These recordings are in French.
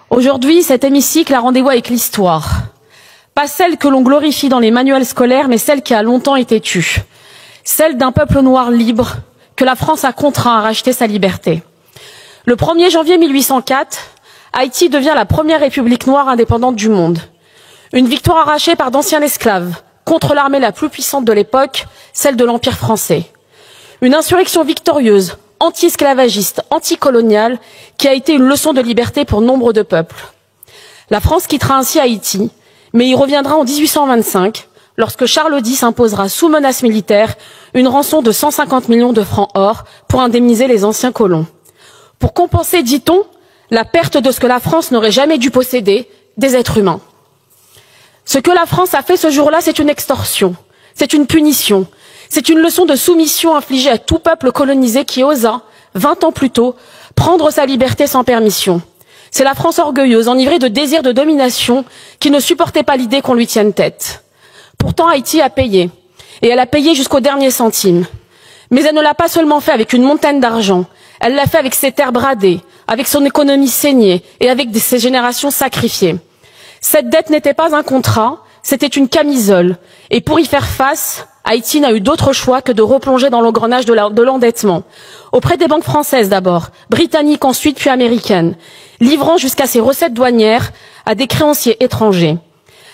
Aujourd'hui, cet hémicycle a rendez-vous avec l'histoire. Pas celle que l'on glorifie dans les manuels scolaires, mais celle qui a longtemps été tue. Celle d'un peuple noir libre que la France a contraint à racheter sa liberté. Le 1er janvier 1804, Haïti devient la première république noire indépendante du monde. Une victoire arrachée par d'anciens esclaves contre l'armée la plus puissante de l'époque, celle de l'Empire français. Une insurrection victorieuse, anti-esclavagiste, anticoloniale, qui a été une leçon de liberté pour nombre de peuples. La France quittera ainsi Haïti, mais y reviendra en 1825, lorsque Charles X imposera sous menace militaire une rançon de 150 millions de francs or pour indemniser les anciens colons. Pour compenser, dit-on, la perte de ce que la France n'aurait jamais dû posséder, des êtres humains. Ce que la France a fait ce jour-là, c'est une extorsion, c'est une punition, c'est une leçon de soumission infligée à tout peuple colonisé qui osa, 20 ans plus tôt, prendre sa liberté sans permission. C'est la France orgueilleuse, enivrée de désir de domination, qui ne supportait pas l'idée qu'on lui tienne tête. Pourtant, Haïti a payé, et elle a payé jusqu'au dernier centime. Mais elle ne l'a pas seulement fait avec une montagne d'argent, elle l'a fait avec ses terres bradées, avec son économie saignée et avec ses générations sacrifiées. Cette dette n'était pas un contrat, c'était une camisole. Et pour y faire face, Haïti n'a eu d'autre choix que de replonger dans l'engrenage de l'endettement. Auprès des banques françaises d'abord, britanniques ensuite, puis américaines, livrant jusqu'à ses recettes douanières à des créanciers étrangers.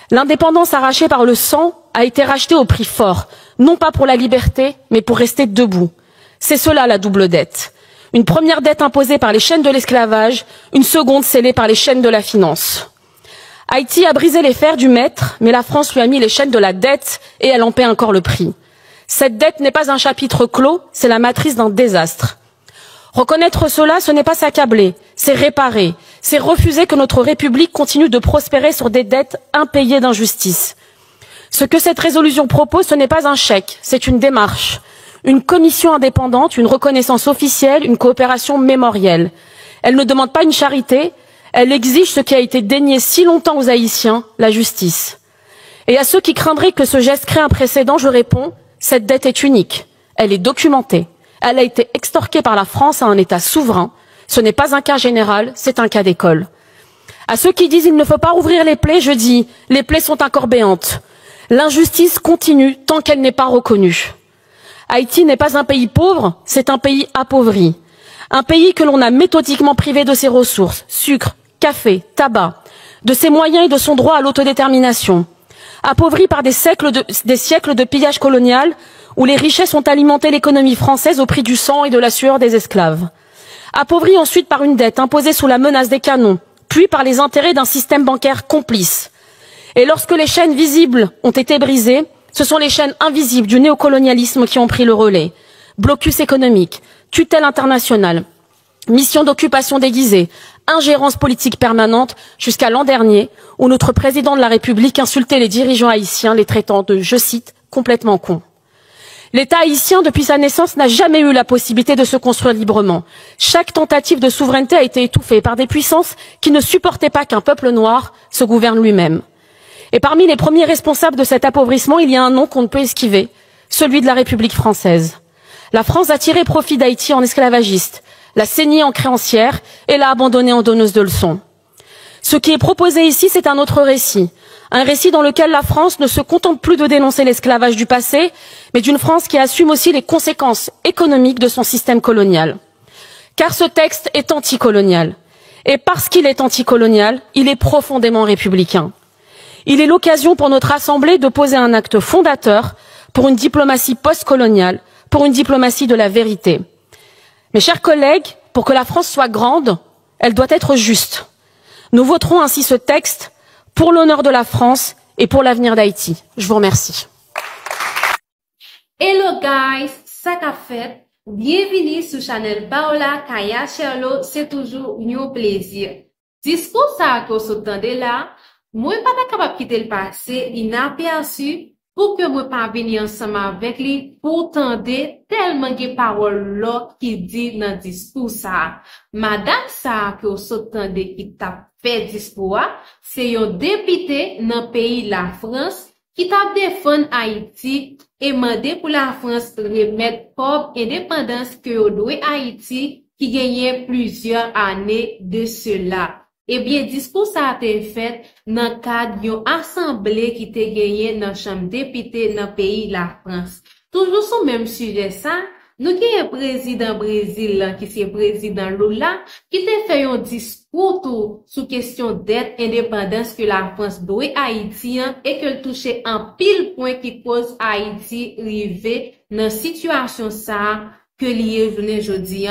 L'indépendance arrachée par le sang a été rachetée au prix fort, non pas pour la liberté, mais pour rester debout. C'est cela la double dette. Une première dette imposée par les chaînes de l'esclavage, une seconde scellée par les chaînes de la finance. Haïti a brisé les fers du maître, mais la France lui a mis les chaînes de la dette et elle en paie encore le prix. Cette dette n'est pas un chapitre clos, c'est la matrice d'un désastre. Reconnaître cela, ce n'est pas s'accabler, c'est réparer, c'est refuser que notre République continue de prospérer sur des dettes impayées d'injustice. Ce que cette résolution propose, ce n'est pas un chèque, c'est une démarche, une commission indépendante, une reconnaissance officielle, une coopération mémorielle. Elle ne demande pas une charité, elle exige ce qui a été dénié si longtemps aux Haïtiens, la justice. Et à ceux qui craindraient que ce geste crée un précédent, je réponds, cette dette est unique, elle est documentée, elle a été extorquée par la France à un État souverain, ce n'est pas un cas général, c'est un cas d'école. À ceux qui disent il ne faut pas rouvrir les plaies, je dis, les plaies sont encore béantes. L'injustice continue tant qu'elle n'est pas reconnue. Haïti n'est pas un pays pauvre, c'est un pays appauvri. Un pays que l'on a méthodiquement privé de ses ressources, sucre, café, tabac, de ses moyens et de son droit à l'autodétermination. Appauvri par des siècles de pillage colonial où les richesses ont alimenté l'économie française au prix du sang et de la sueur des esclaves. Appauvri ensuite par une dette imposée sous la menace des canons, puis par les intérêts d'un système bancaire complice. Et lorsque les chaînes visibles ont été brisées, ce sont les chaînes invisibles du néocolonialisme qui ont pris le relais. Blocus économique, tutelle internationale, mission d'occupation déguisée, ingérence politique permanente, jusqu'à l'an dernier, où notre président de la République insultait les dirigeants haïtiens, les traitant de, je cite, complètement cons. L'État haïtien, depuis sa naissance, n'a jamais eu la possibilité de se construire librement. Chaque tentative de souveraineté a été étouffée par des puissances qui ne supportaient pas qu'un peuple noir se gouverne lui-même. Et parmi les premiers responsables de cet appauvrissement, il y a un nom qu'on ne peut esquiver, celui de la République française. La France a tiré profit d'Haïti en esclavagiste, l'a saigné en créancière et l'a abandonné en donneuse de leçons. Ce qui est proposé ici, c'est un autre récit. Un récit dans lequel la France ne se contente plus de dénoncer l'esclavage du passé, mais d'une France qui assume aussi les conséquences économiques de son système colonial. Car ce texte est anticolonial. Et parce qu'il est anticolonial, il est profondément républicain. Il est l'occasion pour notre Assemblée de poser un acte fondateur pour une diplomatie postcoloniale, pour une diplomatie de la vérité. Mes chers collègues, pour que la France soit grande, elle doit être juste. Nous voterons ainsi ce texte pour l'honneur de la France et pour l'avenir d'Haïti. Je vous remercie. Hello guys, ça qu'a fait? Bienvenue sur Channel Paola Kaya Cherlo, c'est toujours un plaisir. Discours ça que vous entendez là, moi pas capable quitter le passé inaperçu pour que moi pas venir ensemble avec lui pour tendre tellement de paroles là qui dit dans discours ça. Madame ça que vous entendez qui t'a fait discours, c'est un député dans pays la France qui t'a défendu Haïti et demandé pour la France remettre comme indépendance que doit Haïti qui gagnait plusieurs années de cela. Eh bien, discours ça a été fait dans le cadre d'une assemblée qui était gagnée dans la Chambre des députés dans le pays la France. Toujours sur le même sujet ça, nous avons un président Brésil qui c'est président Lula qui a fait un discours tout sur question d'aide indépendance que la France doit à Haïti et que touche en pile point qui cause Haïti river dans situation ça que lié journée jodi.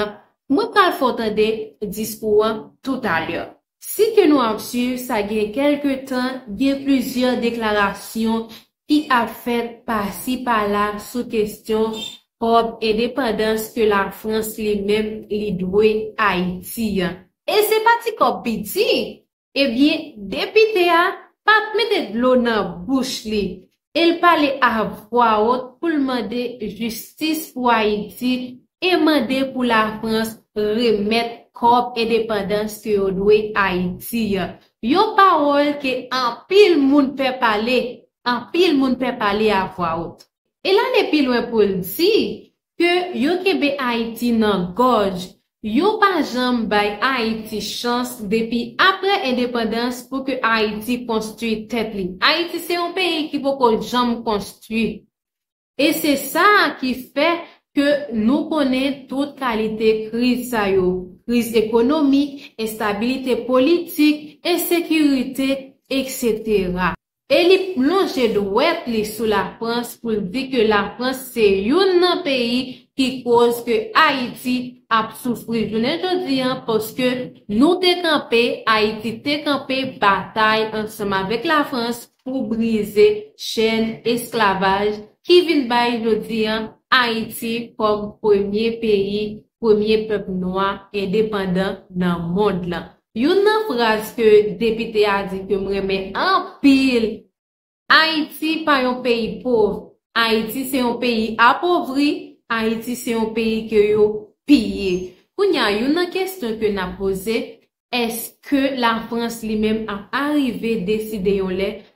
Moi pas faut entendre discours tout à l'heure. Si que nous avons su, ça gagne quelque temps, bien plusieurs déclarations qui a fait par-ci par-là sous question propre indépendance que la France lui-même lui doit à Haïti. Et c'est parti comme petit. Eh bien, député a pas mettre de l'eau dans bouche li. Il parlait à voix haute pour demander justice pour Haïti et demander pour la France remettre corps indépendance que yo doit Haïti. Yo parole que en pile moun peut parler, à voix haute. Et là, les plus loin pour dire que yo kebe Haïti nan gorge, yo pas jamais bay Haïti chance depuis après indépendance pour que Haïti construise tête li. Haïti c'est un pays qui peut jamais construire. Et c'est ça qui fait que nous connaissons toute qualité crise ça yo. Crise économique, instabilité politique, insécurité, etc. Et li plonge douette li sous la France pour dire que la France c'est un pays qui cause que Haïti a souffert. Je ne dis parce que nous te campé, Haïti te campé bataille ensemble avec la France pour briser chaîne esclavage qui vient bay jodi Haïti comme premier pays, premier peuple noir indépendant dans le monde là. Une phrase que député a dit que me remet en pile. Haïti pas un pays pauvre. Haïti c'est un pays appauvri. Haïti c'est un pays que yo pillé. Il y a une question que n'a posée. Est-ce que la France lui-même a arrivé décider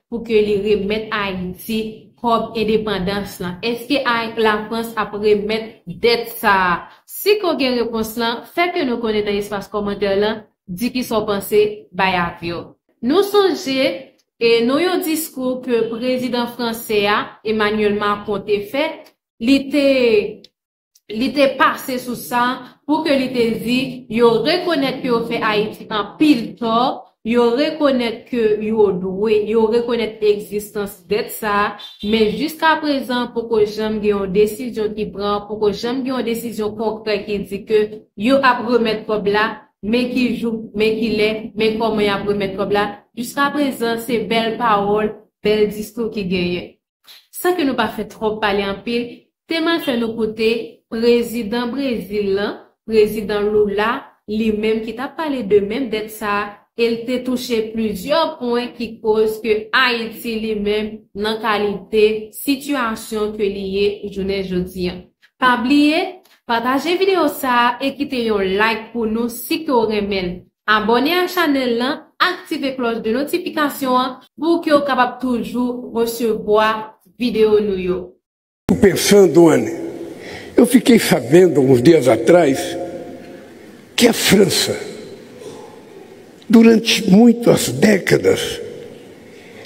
pour que les remette Haïti comme indépendance là? Est-ce que la France a remettre dette ça? Si qu'on a une réponse là, fait que nous connaissons dans l'espace commentaire là. Dit qui sont pensés by avio. Nous songeons et nous un discours que le président français Emmanuel Macron a fait, il était passé sous ça pour que il dit, yo reconnaître que yo fait Haïti en pile tort, yo reconnaître que yo doué, yo reconnaître l'existence d'être ça, mais jusqu'à présent pour que j'aime une décision qui prend, pour que j'aime une décision concrète qui dit que yo a remettre comme là, mais qui joue, mais qui l'est, mais comment y a remettre comme là. Jusqu'à présent, c'est belles paroles, belles discours qui gagnent. Sans que nous pas fait trop parler en pile, tellement fait nos côtés, président Brésil, président Lula, lui-même qui t'a parlé de même d'être ça, il t'a touché plusieurs points qui causent que Haïti lui-même, dans qualité, situation que lié, journée jeudi. Pas oublier, partagez vidéo ça et quittez un like pour nous si vous aimez. Abonnez à la chaîne là, activez cloche de notification pour que vous capable toujours recevoir vidéo nous yo. Pensando, Anne, eu fiquei sabendo uns dias atrás que a França, durante muitas décadas,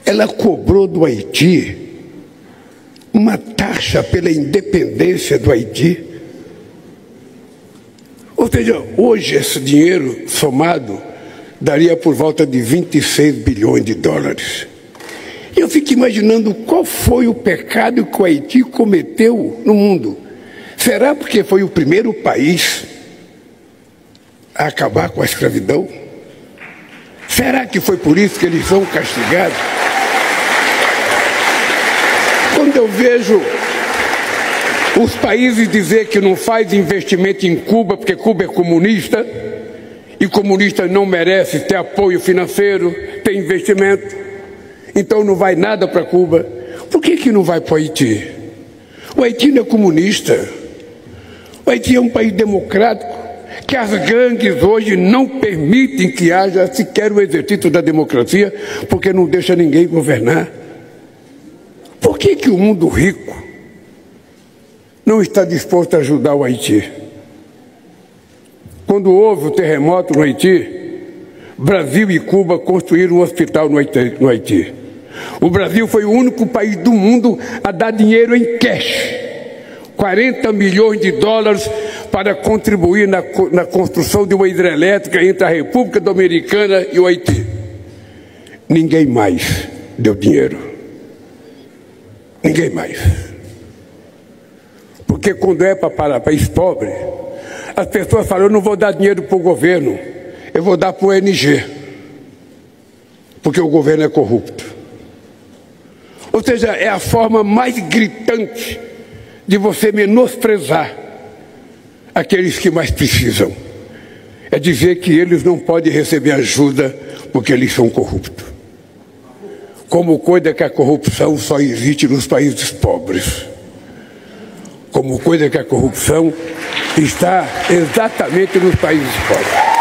ela cobrou do Haiti uma taxa pela independência do Haiti. Ou seja, hoje esse dinheiro somado daria por volta de 26 bilhões de dólares. Eu fico imaginando qual foi o pecado que o Haiti cometeu no mundo. Será porque foi o primeiro país a acabar com a escravidão? Será que foi por isso que eles são castigados? Quando eu vejo os países dizer que não faz investimento em Cuba porque Cuba é comunista e comunista não merece ter apoio financeiro, ter investimento, então não vai nada para Cuba. Por que não vai para o Haiti? O Haiti não é comunista. O Haiti é um país democrático que as gangues hoje não permitem que haja sequer o exercício da democracia porque não deixa ninguém governar. Por que o mundo rico não está disposto a ajudar o Haiti? Quando houve o terremoto no Haiti, Brasil e Cuba construíram um hospital no Haiti. O Brasil foi o único país do mundo a dar dinheiro em cash. 40 milhões de dólares para contribuir na construção de uma hidrelétrica entre a República Dominicana e o Haiti. Ninguém mais deu dinheiro. Ninguém mais. Porque quando é para país pobre, as pessoas falam, eu não vou dar dinheiro para o governo, eu vou dar para o ONG. Porque o governo é corrupto. Ou seja, é a forma mais gritante de você menosprezar aqueles que mais precisam. É dizer que eles não podem receber ajuda porque eles são corruptos. Como coisa que a corrupção só existe nos países pobres. Como coisa que a corrupção está exatamente nos países pobres.